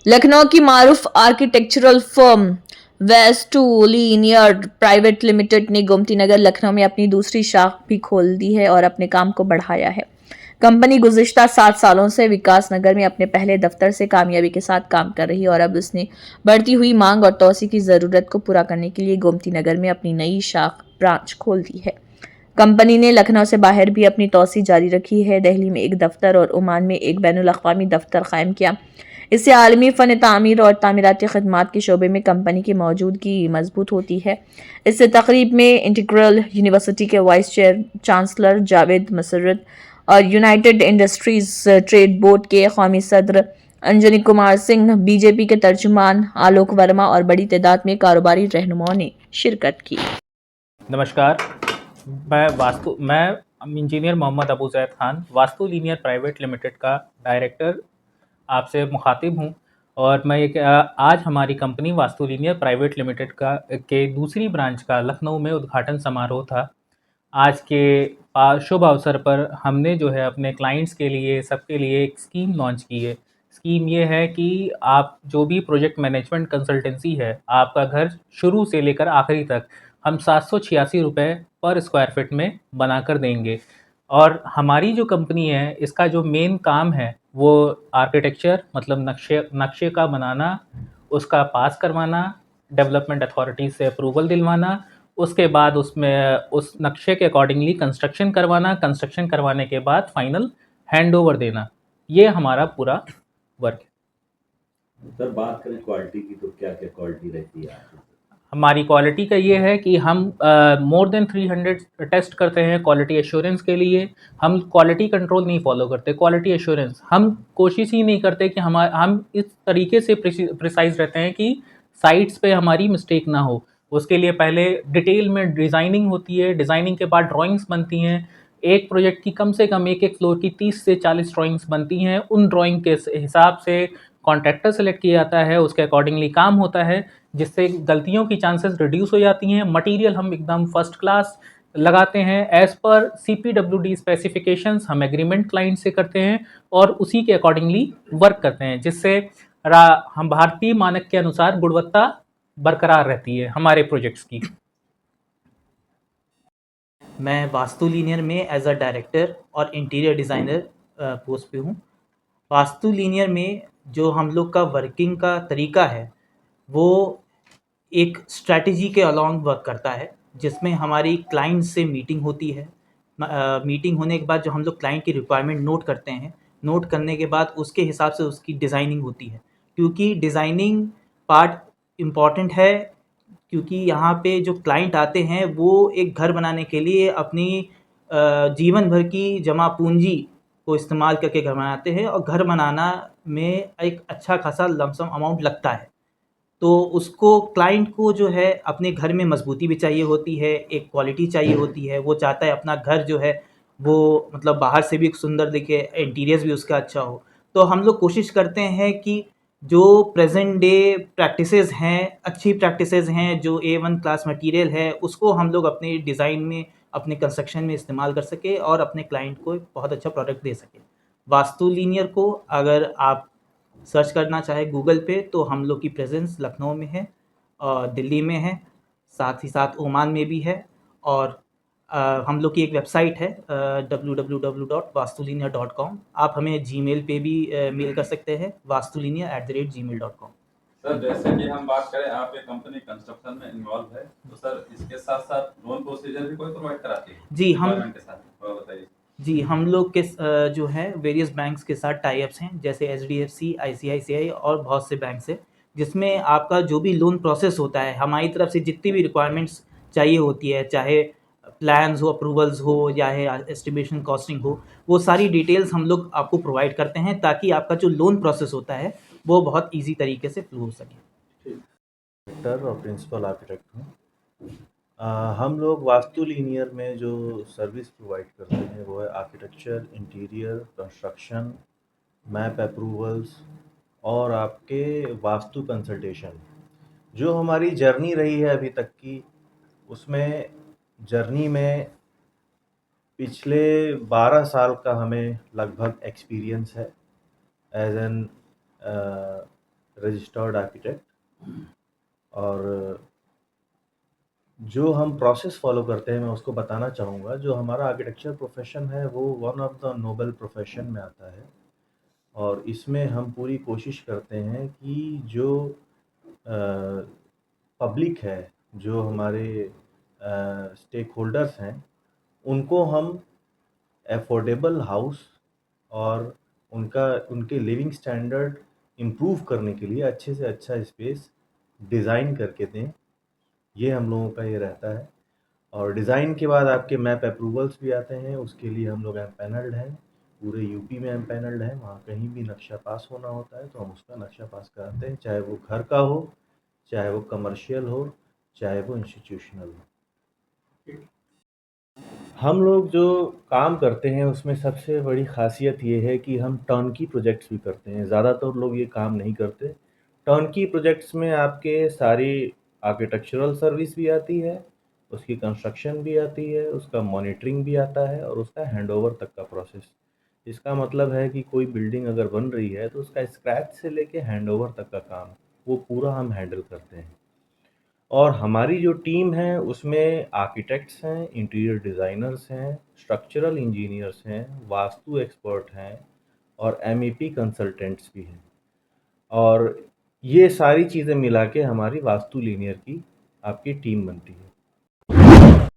लखनऊ की मारूफ architectural firm Vastu Linear Private Limited ने गोमती नगर लखनऊ में अपनी दूसरी शाख भी खोल दी है और अपने काम को बढ़ाया है। कंपनी गुज़िश्ता 7 सालों से विकास नगर में अपने पहले दफ्तर से कामयाबी के साथ काम कर रही है और अब उसने बढ़ती हुई मांग और तोसी की ज़रूरत को पूरा करने के लिए गोमती नगर में अपनी नई शाख ब्रांच खोल दी है। कंपनी ने लखनऊ से बाहर भी अपनी तोसी जारी रखी है। दिल्ली में एक दफ्तर और ओमान में एक बैनुल अक़वामी दफ्तर कायम किया। इससे आलमी फ़न तामीर और तामीराती खदमात के शोबे में कंपनी की मौजूदगी मजबूत होती है। इस तकरीब में इंटीग्रल यूनिवर्सिटी के वाइस चांसलर जावेद मसर्रत और यूनाइटेड इंडस्ट्रीज ट्रेड बोर्ड के कौमी सदर अंजनी कुमार सिंह, बीजेपी के तर्जुमान आलोक वर्मा और बड़ी तादाद में कारोबारी रहनुमाओं ने शिरकत की। नमस्कार, मैं engineer Mohammad Abu Zaid Khan Vastu Linear Private Limited का डायरेक्टर आपसे मुखातिब हूँ। और मैं आज हमारी company Vastu Linear Private Limited के दूसरी ब्रांच का लखनऊ में उद्घाटन समारोह था। आज के शुभ अवसर पर हमने जो है अपने क्लाइंट्स के लिए सबके लिए एक स्कीम लॉन्च की है। स्कीम ये है कि आप जो भी प्रोजेक्ट मैनेजमेंट कंसल्टेंसी है, आपका घर शुरू से लेकर आखिरी तक हम 786 रुपये पर स्क्वायर फिट में बनाकर देंगे। और हमारी जो कंपनी है, इसका जो मेन काम है वो आर्किटेक्चर मतलब नक्शे का बनाना, उसका पास करवाना, डेवलपमेंट अथॉरिटी से अप्रूवल दिलवाना, उसके बाद उसमें उस नक्शे के अकॉर्डिंगली कंस्ट्रक्शन करवाना, कंस्ट्रक्शन करवाने के बाद फाइनल हैंडओवर देना। ये हमारा पूरा वर्क है। सर बात करें क्वालिटी की तो क्या क्या क्वालिटी रहती है आपकी? हमारी क्वालिटी का ये है कि हम मोर देन 300 टेस्ट करते हैं क्वालिटी एश्योरेंस के लिए। हम क्वालिटी कंट्रोल नहीं फॉलो करते, क्वालिटी एश्योरेंस हम कोशिश ही नहीं करते कि हम इस तरीके से प्रिसाइज रहते हैं कि साइट्स पे हमारी मिस्टेक ना हो। उसके लिए पहले डिटेल में डिज़ाइनिंग होती है, डिज़ाइनिंग के बाद ड्राइंग्स बनती हैं। एक प्रोजेक्ट की कम से कम एक फ्लोर की 30 से 40 ड्राइंग्स बनती हैं। उन ड्राइंग के हिसाब से कॉन्ट्रैक्टर सेलेक्ट किया जाता है, उसके अकॉर्डिंगली काम होता है, जिससे गलतियों की चांसेस रिड्यूस हो जाती हैं। मटेरियल हम एकदम फर्स्ट क्लास लगाते हैं, एज़ पर CPWD स्पेसिफिकेशंस हम एग्रीमेंट क्लाइंट से करते हैं और उसी के अकॉर्डिंगली वर्क करते हैं, जिससे हम भारतीय मानक के अनुसार गुणवत्ता बरकरार रहती है हमारे प्रोजेक्ट्स की। मैं वास्तु लीनियर में एज अ डायरेक्टर और इंटीरियर डिज़ाइनर पोस्ट पे हूँ। वास्तु लीनियर में जो हम लोग का वर्किंग का तरीका है वो एक स्ट्रैटेजी के अलॉन्ग वर्क करता है, जिसमें हमारी क्लाइंट से मीटिंग होती है। मीटिंग होने के बाद जो हम लोग क्लाइंट की रिक्वायरमेंट नोट करते हैं, नोट करने के बाद उसके हिसाब से उसकी डिज़ाइनिंग होती है, क्योंकि डिज़ाइनिंग पार्ट इम्पॉर्टेंट है। क्योंकि यहाँ पे जो क्लाइंट आते हैं वो एक घर बनाने के लिए अपनी जीवन भर की जमा पूंजी को इस्तेमाल करके घर बनाते हैं, और घर बनाना में एक अच्छा खासा लमसम अमाउंट लगता है। तो उसको क्लाइंट को जो है अपने घर में मजबूती भी चाहिए होती है, एक क्वालिटी चाहिए होती है। वो चाहता है अपना घर जो है वो मतलब बाहर से भी सुंदर दिखे, इंटीरियर्स भी उसका अच्छा हो। तो हम लोग कोशिश करते हैं कि जो प्रेजेंट डे प्रैक्टिसेस हैं, अच्छी प्रैक्टिसेस हैं, जो A1 क्लास मटेरियल है, उसको हम लोग अपने डिज़ाइन में, अपने कंस्ट्रक्शन में इस्तेमाल कर सके और अपने क्लाइंट को एक बहुत अच्छा प्रोडक्ट दे सके। वास्तु लीनियर को अगर आप सर्च करना चाहे गूगल पे तो हम लोग की प्रेजेंस लखनऊ में है और दिल्ली में है, साथ ही साथ ओमान में भी है। और हम लोग की एक वेबसाइट है www.vastulinear.com। आप हमें जीमेल पे भी मेल कर सकते हैं vastulinear@gmail.com। सर जैसे कि हम बात करें आपकी कंपनी कंस्ट्रक्शन में इन्वॉल्व है, तो सर इसके साथ साथ लोन प्रोसीजर भी कोई प्रोवाइड कराती है जी हम रिक्वायरमेंट के साथ? थोड़ा बताइए। जी हम लोग के जो है वेरियस बैंक्स के साथ टाई अप्स हैं, जैसे HDFC, ICICI और बहुत से बैंक्स हैं, जिसमें आपका जो भी लोन प्रोसेस होता है हमारी तरफ से जितनी भी रिक्वायरमेंट्स चाहिए होती है, चाहे प्लान्स हो, अप्रूवल्स हो, या एस्टिमेशन कॉस्टिंग हो, वो सारी डिटेल्स हम लोग आपको प्रोवाइड करते हैं ताकि आपका जो लोन प्रोसेस होता है वो बहुत ईजी तरीके से फ्लो हो सके। डायरेक्टर और प्रिंसिपल आर्किटेक्ट हूँ। हम लोग वास्तु लीनियर में जो सर्विस प्रोवाइड करते हैं वो है architecture, interior, construction, map approvals और आपके वास्तु कंसल्टेशन। जो हमारी जर्नी रही है अभी तक की, उसमें जर्नी में पिछले 12 साल का हमें लगभग एक्सपीरियंस है एज एन रजिस्टर्ड आर्किटेक्ट। और जो हम प्रोसेस फॉलो करते हैं मैं उसको बताना चाहूँगा। जो हमारा आर्किटेक्चर प्रोफेशन है वो one of the noble profession में आता है, और इसमें हम पूरी कोशिश करते हैं कि जो पब्लिक है, जो हमारे स्टेक होल्डर्स हैं, उनको हम अफोर्डेबल हाउस और उनके लिविंग स्टैंडर्ड इम्प्रूव करने के लिए अच्छे से अच्छा स्पेस डिज़ाइन करके दें। ये हम लोगों का ये रहता है। और डिज़ाइन के बाद आपके मैप अप्रूवल्स भी आते हैं, उसके लिए हम लोग एमपैनल्ड हैं, पूरे यूपी में एमपैनल्ड हैं। वहाँ कहीं भी नक्शा पास होना होता है तो हम उसका नक्शा पास कराते हैं, चाहे वो घर का हो, चाहे वो कमर्शियल हो, चाहे वो इंस्टीट्यूशनल हो। हम लोग जो काम करते हैं उसमें सबसे बड़ी ख़ासियत ये है कि हम टर्नकी प्रोजेक्ट्स भी करते हैं। ज़्यादातर लोग ये काम नहीं करते। टर्नकी प्रोजेक्ट्स में आपके सारी आर्किटेक्चरल सर्विस भी आती है, उसकी कंस्ट्रक्शन भी आती है, उसका मॉनिटरिंग भी आता है और उसका हैंडओवर तक का प्रोसेस। इसका मतलब है कि कोई बिल्डिंग अगर बन रही है तो उसका स्क्रैच से लेके हैंडओवर तक का काम वो पूरा हम हैंडल करते हैं। और हमारी जो टीम है उसमें आर्किटेक्ट्स हैं, इंटीरियर डिज़ाइनर्स हैं, स्ट्रक्चरल इंजीनियर्स हैं, वास्तु एक्सपर्ट हैं और एमईपी कंसल्टेंट्स भी हैं। और ये सारी चीज़ें मिला के हमारी वास्तु लीनियर की आपकी टीम बनती है।